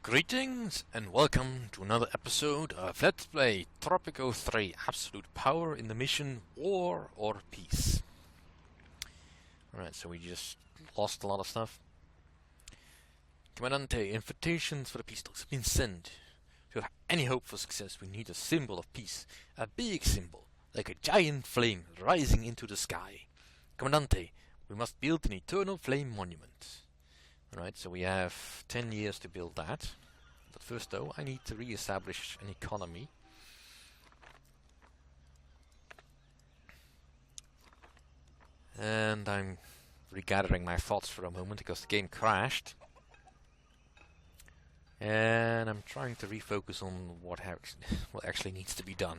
Greetings and welcome to another episode of Let's Play Tropico 3 Absolute Power in the mission War or Peace. Alright, so we just lost a lot of stuff. Comandante, invitations for the peace talks have been sent. To have any hope for success, we need a symbol of peace. A big symbol, like a giant flame rising into the sky. Comandante, we must build an eternal flame monument. Alright, so we have 10 years to build that. But first though, I need to re-establish an economy. And I'm regathering my thoughts for a moment because the game crashed. And I'm trying to refocus on what actually needs to be done.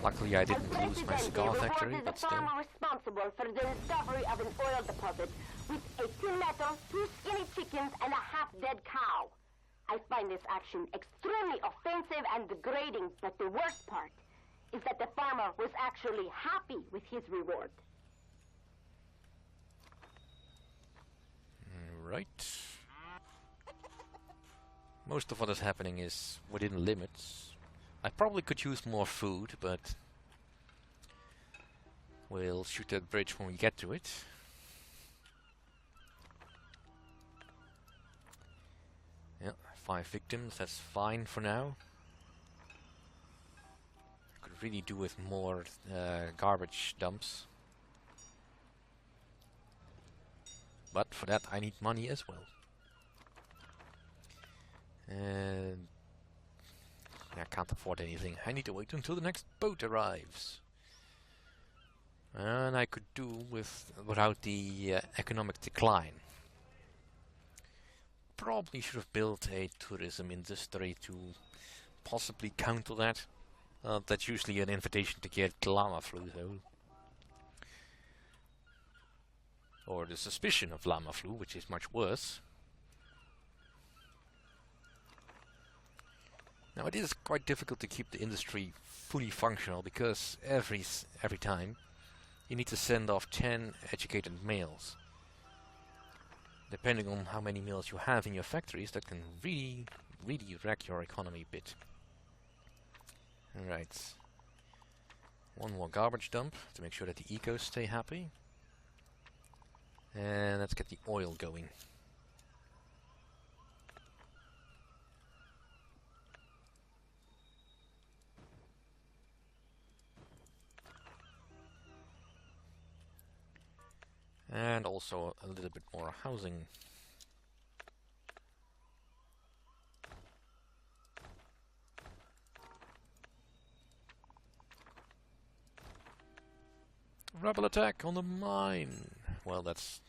Luckily I didn't lose my cigar factory, but still. The farmer responsible for the discovery of an oil deposit with 18 metal, 2 skinny chickens, and a half-dead cow. I find this action extremely offensive and degrading, but the worst part is that the farmer was actually happy with his reward. Right. Most of what is happening is within limits. I probably could use more food, but we'll shoot that bridge when we get to it. Yeah, 5 victims, that's fine for now. I could really do with more garbage dumps. But for that I need money as well. And I can't afford anything. I need to wait until the next boat arrives. And I could do without the economic decline. Probably should have built a tourism industry to possibly counter that. That's usually an invitation to get llama flu though. Or the suspicion of llama flu, which is much worse. Now it is quite difficult to keep the industry fully functional because every time you need to send off 10 educated males. Depending on how many males you have in your factories, that can really wreck your economy a bit. Alright. One more garbage dump to make sure that the ecos stay happy. And let's get the oil going. And also a little bit more housing. Rebel attack on the mine! Well, that's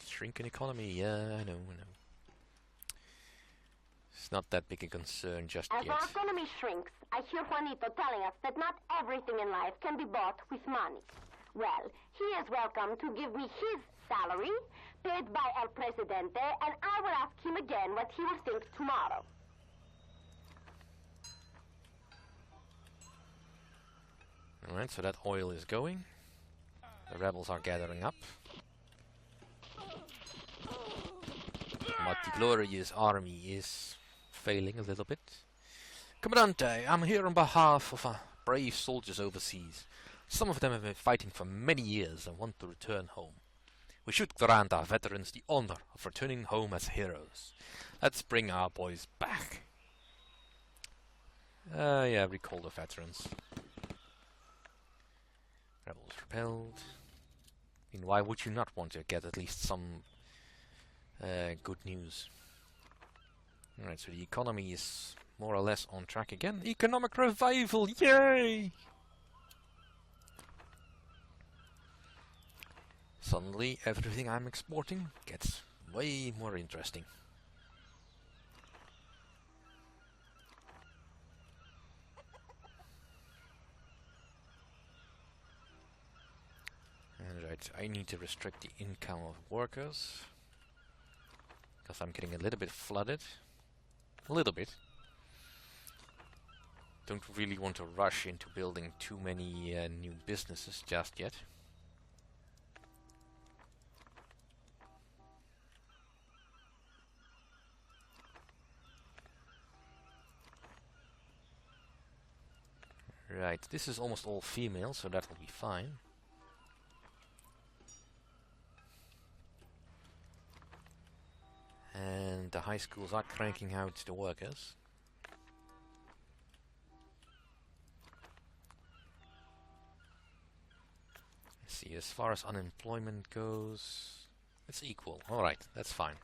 shrinking economy, yeah, I know. It's not that big a concern just As yet. our economy shrinks, I hear Juanito telling us that not everything in life can be bought with money. Well, he is welcome to give me his salary, paid by El Presidente, and I will ask him again what he will think tomorrow. Alright, so that oil is going. The rebels are gathering up. But the glorious army is failing a little bit. Comandante, I'm here on behalf of our brave soldiers overseas. Some of them have been fighting for many years and want to return home. We should grant our veterans the honor of returning home as heroes. Let's bring our boys back. Yeah, recall the veterans. Rebels repelled. I mean, why would you not want to get at least some good news? Alright, so the economy is more or less on track again. Economic revival, yay! Suddenly, everything I'm exporting gets way more interesting. Alright, I need to restrict the income of workers. Because I'm getting a little bit flooded. A little bit. Don't really want to rush into building too many new businesses just yet. Right, this is almost all female, so that will be fine. And the high schools are cranking out the workers. Let's see, as far as unemployment goes, it's equal. Alright, that's fine.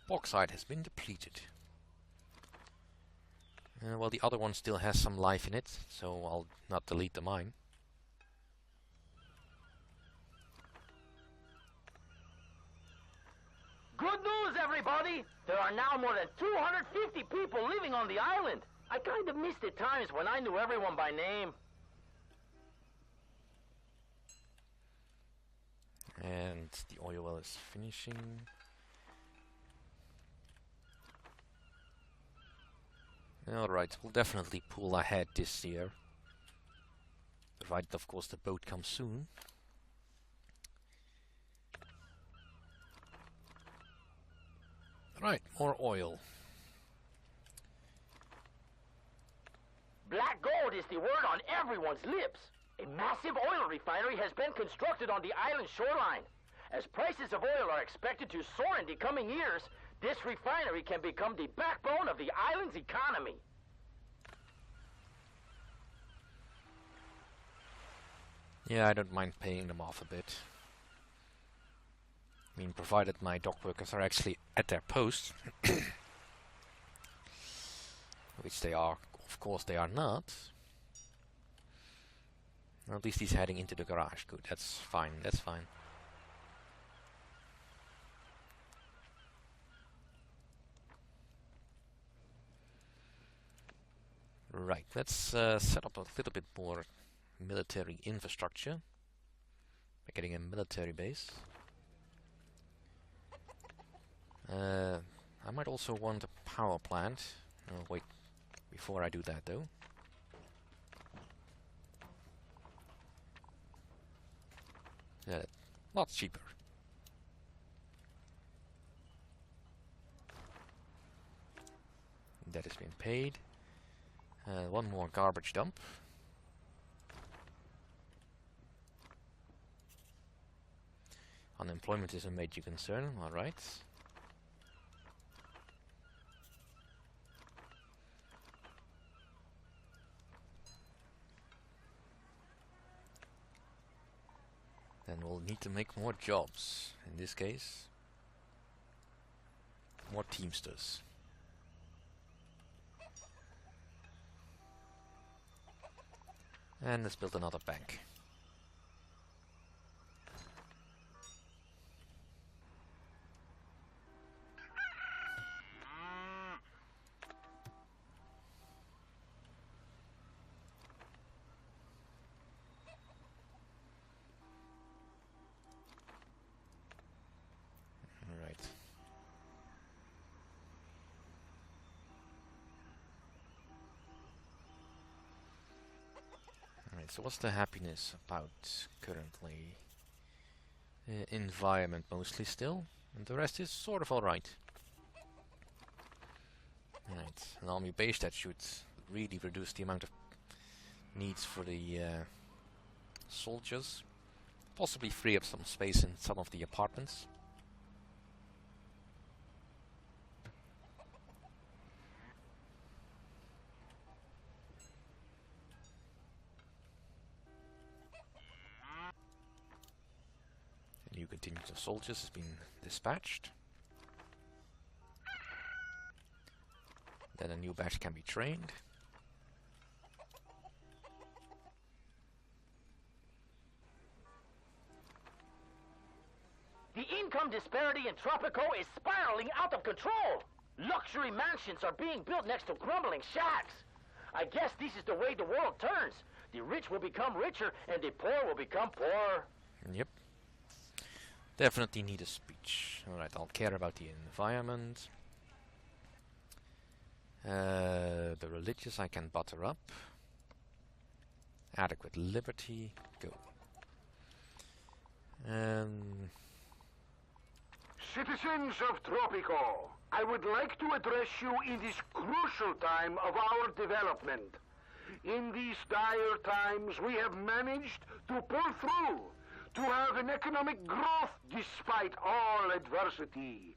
Bauxite has been depleted. Well, the other one still has some life in it, so I'll not delete the mine. Good news, everybody! There are now more than 250 people living on the island. I kind of missed the times when I knew everyone by name. And the oil well is finishing. Alright, we'll definitely pull ahead this year. Provided, of course, the boat comes soon. Right, more oil. Black gold is the word on everyone's lips. A massive oil refinery has been constructed on the island shoreline. As prices of oil are expected to soar in the coming years, this refinery can become the backbone of the island's economy. Yeah, I don't mind paying them off a bit. I mean, provided my dock workers are actually at their post. Which they are, of course they are not. Well, at least he's heading into the garage. Good, that's fine, that's fine. Right, let's set up a little bit more military infrastructure by getting a military base. I might also want a power plant. Oh, wait, before I do that though. Yeah, lots cheaper. That has been paid. One more garbage dump. Unemployment is a major concern, alright. Then we'll need to make more jobs, in this case. More teamsters. And let's build another bank. Alright. Alright, so what's the happiness about currently? Environment mostly still, and the rest is sort of alright. Right, an army base that should really reduce the amount of needs for the soldiers. Possibly free up some space in some of the apartments. A new contingent of soldiers has been dispatched. Then a new batch can be trained. The income disparity in Tropico is spiraling out of control. Luxury mansions are being built next to crumbling shacks. I guess this is the way the world turns. The rich will become richer and the poor will become poorer. Yep. Definitely need a speech. Alright, I'll care about the environment. The religious I can butter up. Adequate liberty. Go. Citizens of Tropico, I would like to address you in this crucial time of our development. In these dire times, we have managed to pull through, to have an economic growth despite all adversity.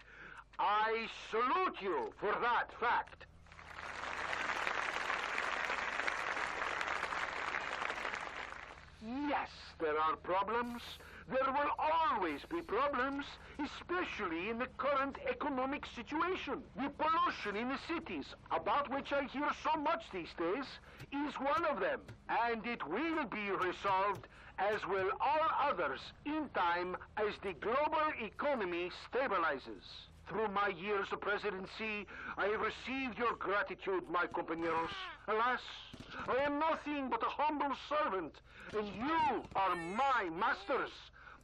I salute you for that fact. Yes, there are problems. There will always be problems, especially in the current economic situation. The pollution in the cities, about which I hear so much these days, is one of them. And it will be resolved, as will all others, in time as the global economy stabilizes. Through my years of presidency, I have received your gratitude, my compañeros. Alas, I am nothing but a humble servant, and you are my masters,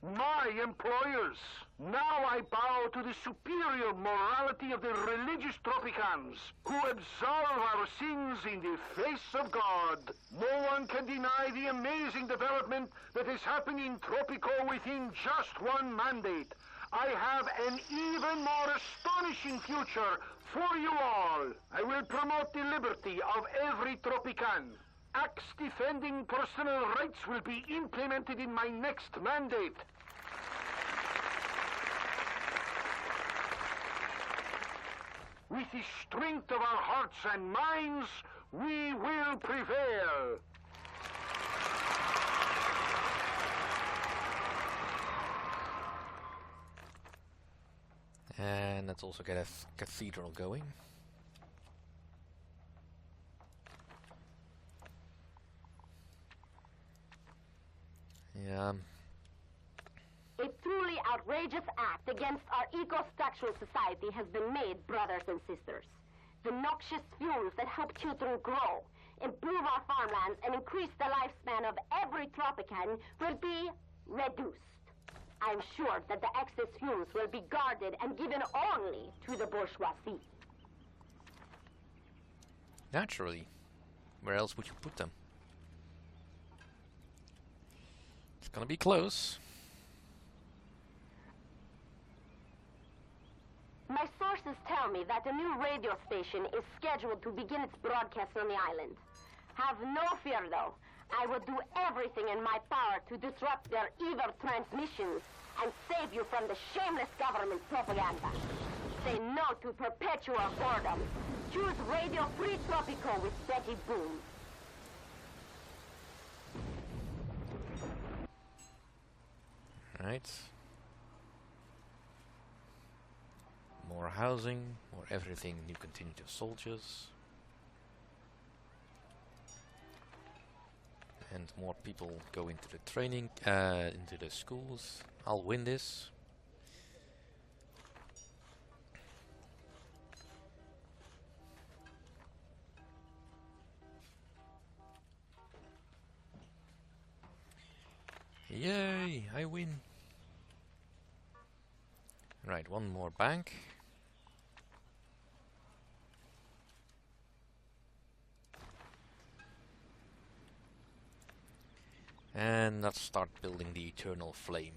my employers. Now I bow to the superior morality of the religious Tropicans, who absolve our sins in the face of God. No one can deny the amazing development that is happening in Tropico within just one mandate. I have an even more astonishing future for you all. I will promote the liberty of every Tropican. Acts defending personal rights will be implemented in my next mandate. With the strength of our hearts and minds, we will prevail. And let's also get a cathedral going. Yeah. A truly outrageous act against our eco-structural society has been made, brothers and sisters. The noxious fumes that help children grow, improve our farmlands, and increase the lifespan of every Tropican will be reduced. I'm sure that the excess fumes will be guarded and given only to the bourgeoisie. Naturally. Where else would you put them? It's gonna be close. My sources tell me that a new radio station is scheduled to begin its broadcast on the island. Have no fear, though. I will do everything in my power to disrupt their evil transmissions and save you from the shameless government propaganda. Say no to perpetual boredom. Choose Radio Free Tropico with Betty Boone. Right. More housing, more everything, new contingent of soldiers. And more people go into the training, into the schools. I'll win this. Yay, I win. Right, one more bank. And let's start building the Eternal Flame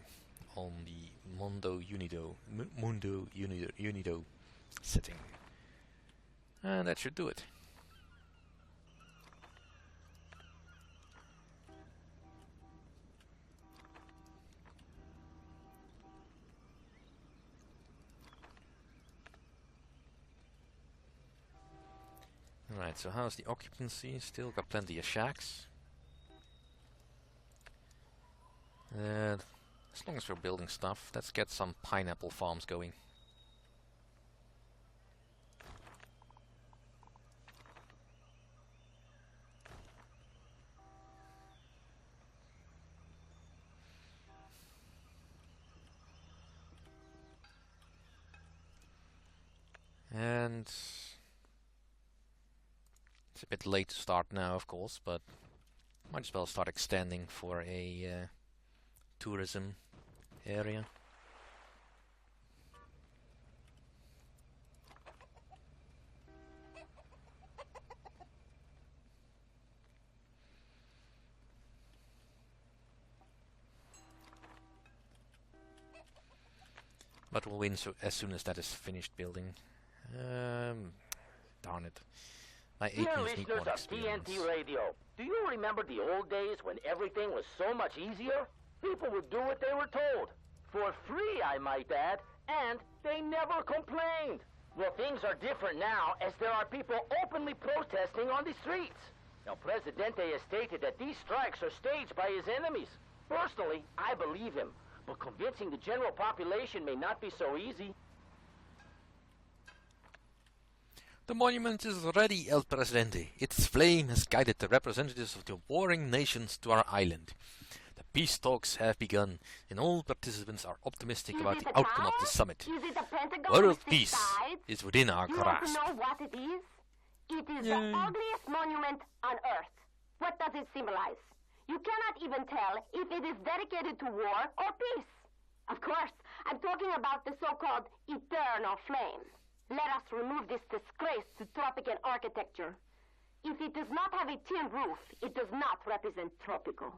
on the Mundo Unido setting. And that should do it. Alright, so how's the occupancy? Still got plenty of shacks. As long as we're building stuff, let's get some pineapple farms going. And it's a bit late to start now, of course, but might as well start extending for a tourism area. But we'll win as soon as that is finished building. Darn it. My Dear APs need more listeners of experience. TNT Radio, do you remember the old days when everything was so much easier? People would do what they were told. For free, I might add, and they never complained. Well, things are different now, as there are people openly protesting on the streets. El Presidente has stated that these strikes are staged by his enemies. Personally, I believe him, but convincing the general population may not be so easy. The monument is ready, El Presidente. Its flame has guided the representatives of the warring nations to our island. The peace talks have begun, and all participants are optimistic about the outcome of the summit. Is it a pentagon World with 6 peace sides? is within our You want to grasp. know what it is? It is Yay. the ugliest monument on Earth. What does it symbolize? You cannot even tell if it is dedicated to war or peace. Of course, I'm talking about the so-called eternal flame. Let us remove this disgrace to Tropican architecture. If it does not have a tin roof, it does not represent Tropico.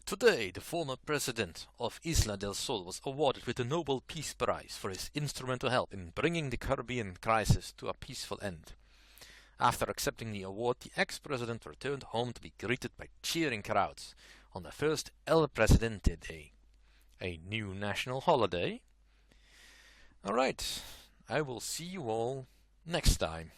Today, the former president of Isla del Sol was awarded with the Nobel Peace Prize for his instrumental help in bringing the Caribbean crisis to a peaceful end. After accepting the award, the ex-president returned home to be greeted by cheering crowds on the first El Presidente Day, a new national holiday. Alright, I will see you all next time.